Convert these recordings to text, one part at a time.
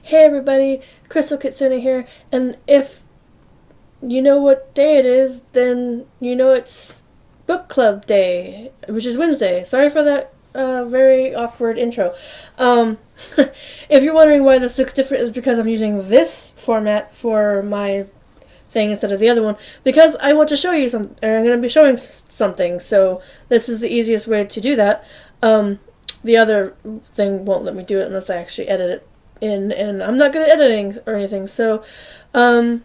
Hey everybody, Crystal Kitsune here, and if you know what day it is, then you know it's Book Club Day, which is Wednesday. Sorry for that very awkward intro. Um, if you're wondering why this looks different, is because I'm using this format for my thing instead of the other one, because I want to show you I'm going to be showing something, so this is the easiest way to do that. The other thing won't let me do it unless I actually edit it in, and I'm not good at editing or anything, so let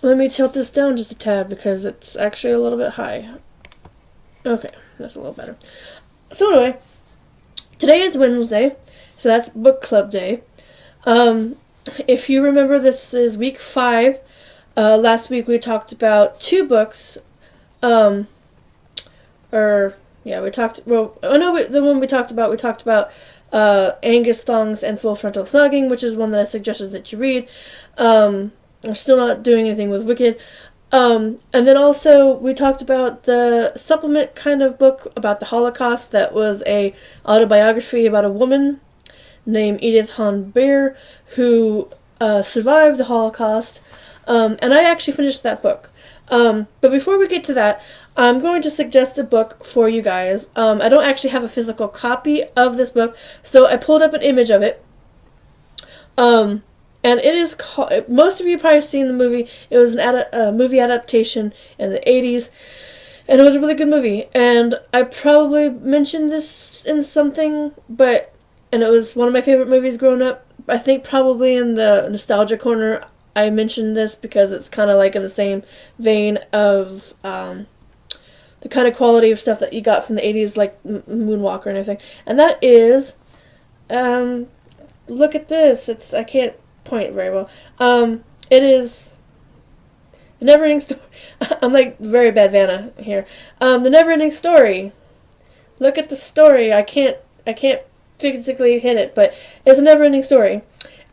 me tilt this down just a tad because it's actually a little bit high. Okay, that's a little better. So anyway, today is Wednesday, so that's Book Club Day. If you remember, this is week 5. Last week we talked about 2 books, the one we talked about Angus Thongs and Full Frontal Snogging, which is one that I suggested that you read. I'm still not doing anything with Wicked. And then also we talked about the supplement kind of book about the Holocaust that was a autobiography about a woman named Edith Hahn Beer who survived the Holocaust. And I actually finished that book. But before we get to that, I'm going to suggest a book for you guys. I don't actually have a physical copy of this book, so I pulled up an image of it. And it is called, most of you probably seen the movie. It was a movie adaptation in the 80s, and it was a really good movie. And I probably mentioned this in something, and it was one of my favorite movies growing up. I think probably in the nostalgia corner I mentioned this because it's kind of like in the same vein of the kind of quality of stuff that you got from the 80s, like Moonwalker and everything. And that is, look at this. I can't point very well. It is The Neverending Story. I'm like very bad Vanna here. The Neverending Story. Look at the story. I can't physically hit it, but it's a Neverending Story.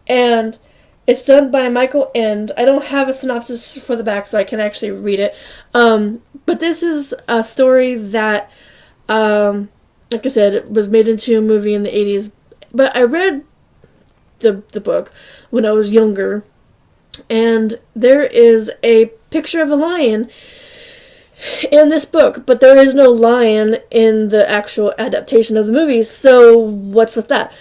And it's done by Michael End. I don't have a synopsis for the back, so I can actually read it. But this is a story that, like I said, it was made into a movie in the 80s. But I read the book when I was younger, and there is a picture of a lion in this book, but there is no lion in the actual adaptation of the movie, so what's with that?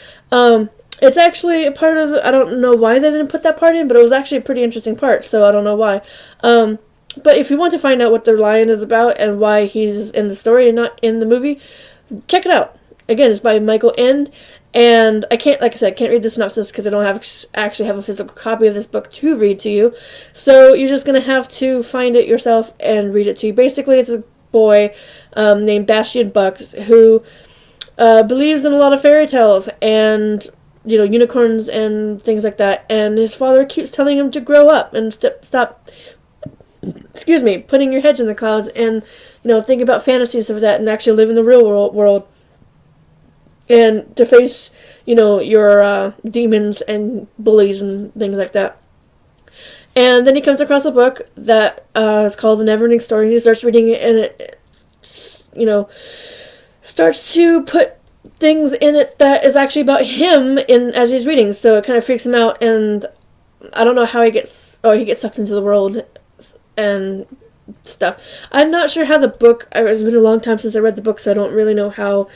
It's actually a part of, I don't know why they didn't put that part in, but it was actually a pretty interesting part, so I don't know why. But if you want to find out what the lion is about and why he's in the story and not in the movie, check it out. Again, it's by Michael End, and I can't read the synopsis because I don't actually have a physical copy of this book to read to you, so you're just going to have to find it yourself and read it to you. Basically, it's a boy named Bastian Bucks who believes in a lot of fairy tales and unicorns and things like that, and his father keeps telling him to grow up and stop putting your heads in the clouds and think about fantasy and stuff like that and actually live in the real world and to face your demons and bullies and things like that. And then he comes across a book that is called The Neverending Story. He starts reading it, and it starts to put things in it that is actually about him as he's reading, so it kind of freaks him out, and I don't know how he gets sucked into the world and stuff. I'm not sure how the book, it's been a long time since I read the book, so I don't really know how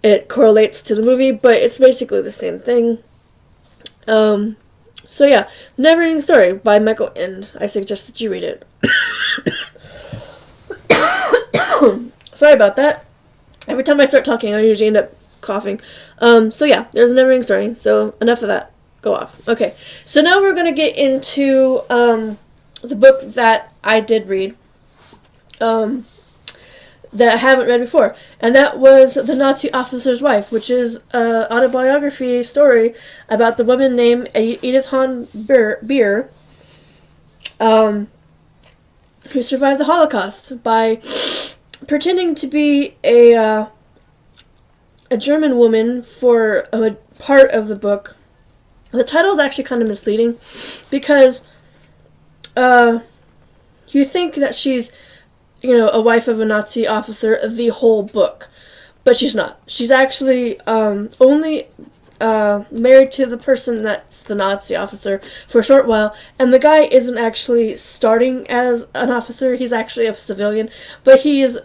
it correlates to the movie, but it's basically the same thing. So yeah, The Neverending Story by Michael End. I suggest that you read it. Sorry about that. Every time I start talking, I usually end up coughing. So yeah, there's a Neverending Story. So enough of that. Go off. Okay. So now we're going to get into the book that I did read that I haven't read before. And that was The Nazi Officer's Wife, which is an autobiography story about the woman named Edith Hahn Beer who survived the Holocaust by pretending to be a German woman for a part of the book. The title is actually kind of misleading because you think that she's a wife of a Nazi officer the whole book, but she's not. She's actually only married to the person that's the Nazi officer for a short while, and the guy isn't actually starting as an officer. He's actually a civilian, but he is,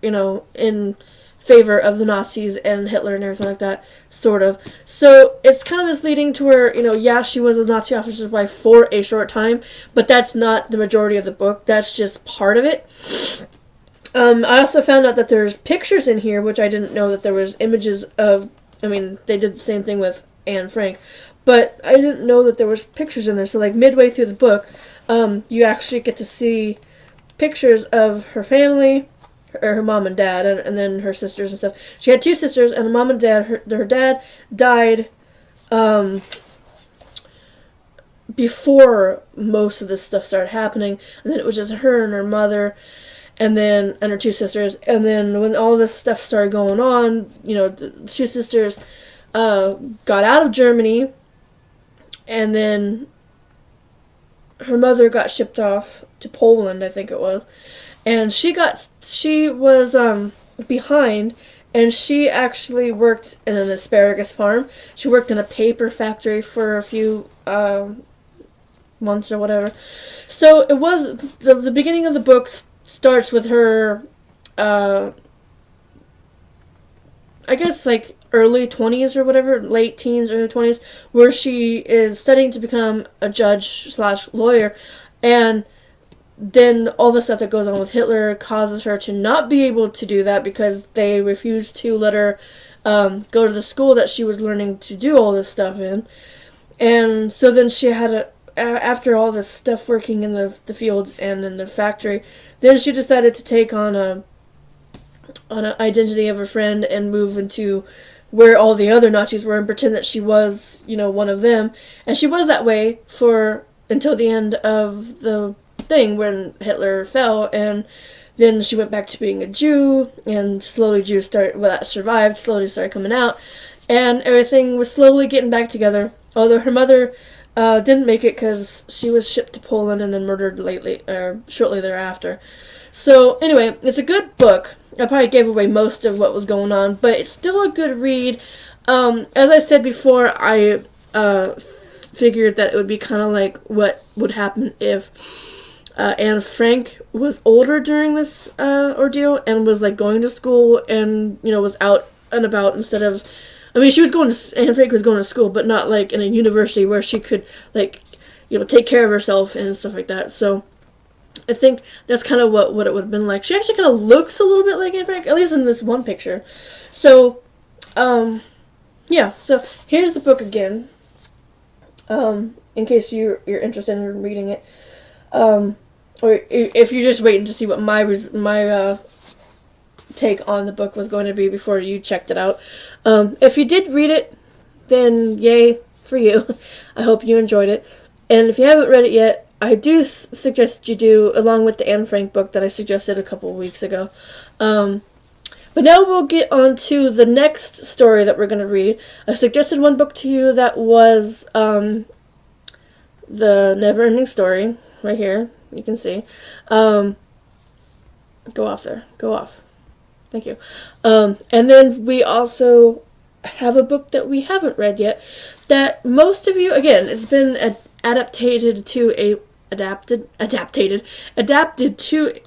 in favor of the Nazis and Hitler and everything like that, sort of. So it's kind of misleading to where, yeah, she was a Nazi officer's wife for a short time, but that's not the majority of the book. That's just part of it. I also found out that there's pictures in here, which I didn't know that there was images of. I mean, they did the same thing with Anne Frank, but I didn't know that there was pictures in there. So, like, midway through the book, you actually get to see pictures of her family, her mom and dad, and then her sisters and stuff. She had two sisters, and a mom and dad. Her dad died before most of this stuff started happening, and then it was just her and her mother, and her two sisters. And then when all this stuff started going on, the two sisters got out of Germany, and then her mother got shipped off to Poland, I think it was. And she was behind, and she actually worked in an asparagus farm. She worked in a paper factory for a few months or whatever. So it was, the beginning of the book starts with her, I guess, like, early 20s or whatever, late teens, early 20s, where she is studying to become a judge/lawyer, and then all the stuff that goes on with Hitler causes her to not be able to do that because they refused to let her go to the school that she was learning to do all this stuff in. And so then she had after all this stuff working in the fields and in the factory, then she decided to take on an identity of a friend and move into where all the other Nazis were and pretend that she was, one of them. And she was that way until the end of the thing when Hitler fell, and then she went back to being a Jew, and slowly that survived, slowly started coming out, and everything was slowly getting back together, although her mother didn't make it because she was shipped to Poland and then murdered shortly thereafter. So anyway, it's a good book. I probably gave away most of what was going on, but it's still a good read. As I said before, I figured that it would be kind of like what would happen if Anne Frank was older during this ordeal and was, like, going to school and, was out and about instead of... I mean, Anne Frank was going to school, but not, like, in a university where she could, like, take care of herself and stuff like that. So I think that's kind of what it would have been like. She actually kind of looks a little bit like Anne Frank, at least in this one picture. So, yeah. So here's the book again, in case you're interested in reading it. Or if you're just waiting to see what my take on the book was going to be before you checked it out. If you did read it, then yay for you. I hope you enjoyed it. And if you haven't read it yet, I do suggest you do, along with the Anne Frank book that I suggested a couple of weeks ago. But now we'll get on to the next story that we're going to read. I suggested one book to you that was The Never-Ending Story, right here. You can see. Go off there. Go off. Thank you. And then we also have a book that we haven't read yet that most of you, again, it's been adapted to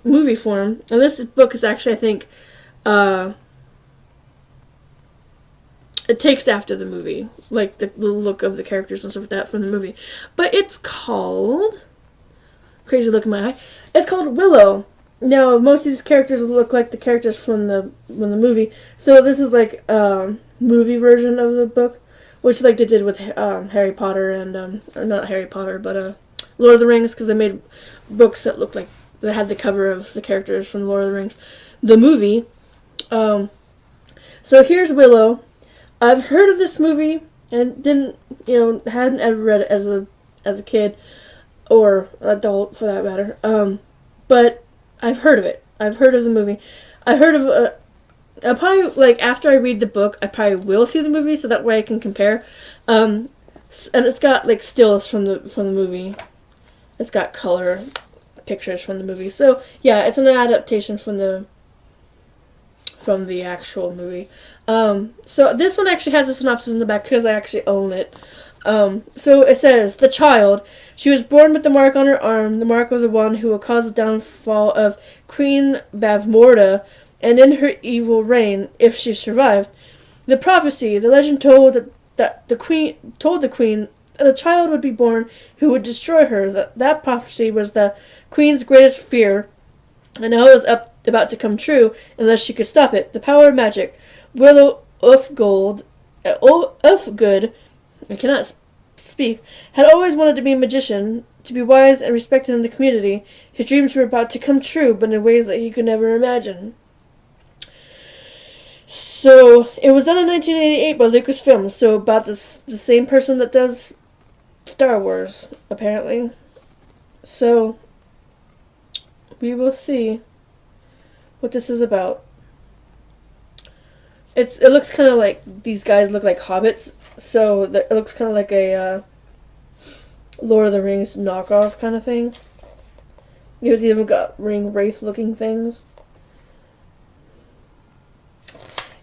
movie form. And this book is actually, I think, it takes after the movie, like the look of the characters and stuff like that from the movie. But it's called... Crazy look in my eye. It's called Willow. Now, most of these characters look like the characters from the movie. So this is like a movie version of the book, which like they did with Harry Potter and or not Harry Potter, but Lord of the Rings, because they made books that looked like they had the cover of the characters from Lord of the Rings, the movie. So here's Willow. I've heard of this movie and hadn't ever read it as a kid. Or adult, for that matter. But I've heard of it. I've heard of the movie. I heard of... I'll probably, like, after I read the book, I probably will see the movie, so that way I can compare. And it's got, like, stills from the movie. It's got color pictures from the movie. So, yeah, it's an adaptation from the actual movie. So this one actually has a synopsis in the back because I actually own it. So it says, the child. She was born with the mark on her arm, the mark of the one who will cause the downfall of Queen Bavmorda, and in her evil reign, if she survived. The prophecy, the legend told that the queen that a child would be born who would destroy her. That prophecy was the queen's greatest fear, and now it was about to come true unless she could stop it. The power of magic. Willow Ufgood, I cannot speak, had always wanted to be a magician, to be wise and respected in the community. His dreams were about to come true, but in ways that he could never imagine. So, it was done in 1988 by Lucasfilm, so about the same person that does Star Wars, apparently. So, we will see what this is about. It looks kind of like, these guys look like hobbits, so it looks kind of like a Lord of the Rings knockoff kind of thing. He's even got ring wraith looking things.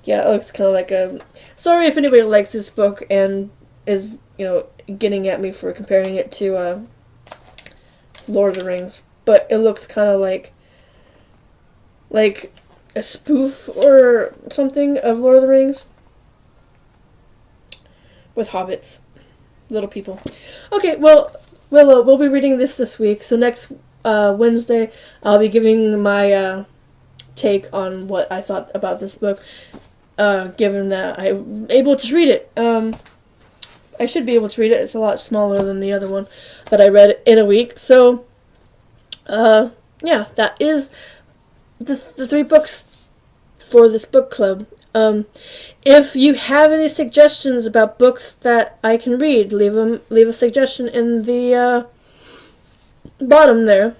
Yeah, it looks kind of like a... Sorry if anybody likes this book and is, getting at me for comparing it to Lord of the Rings, but it looks kind of like a spoof or something of Lord of the Rings with hobbits, little people. Okay, well, we'll be reading this week, so next Wednesday I'll be giving my take on what I thought about this book, given that I'm able to read it. I should be able to read it. It's a lot smaller than the other one that I read in a week. So, yeah, that is the 3 books for this book club. If you have any suggestions about books that I can read, leave a suggestion in the bottom there.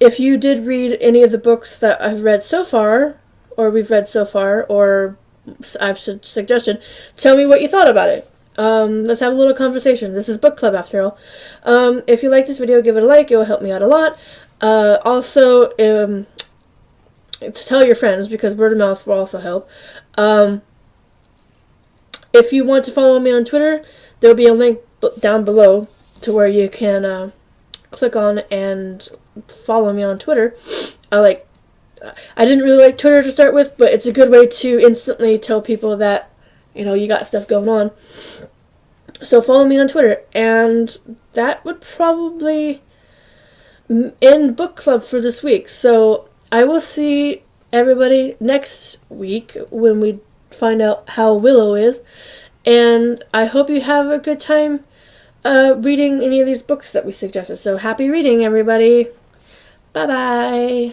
If you did read any of the books that I've read so far, or we've read so far, or I've suggested, tell me what you thought about it. Let's have a little conversation. This is Book Club, after all. If you like this video, give it a like. It will help me out a lot. Also, to tell your friends, because word of mouth will also help. If you want to follow me on Twitter, there will be a link down below to where you can click on and follow me on Twitter. I didn't really like Twitter to start with, but it's a good way to instantly tell people that, you got stuff going on. So follow me on Twitter, and that would probably end Book Club for this week. So I will see everybody next week when we find out how Willow is, and I hope you have a good time reading any of these books that we suggested. So happy reading, everybody. Bye-bye.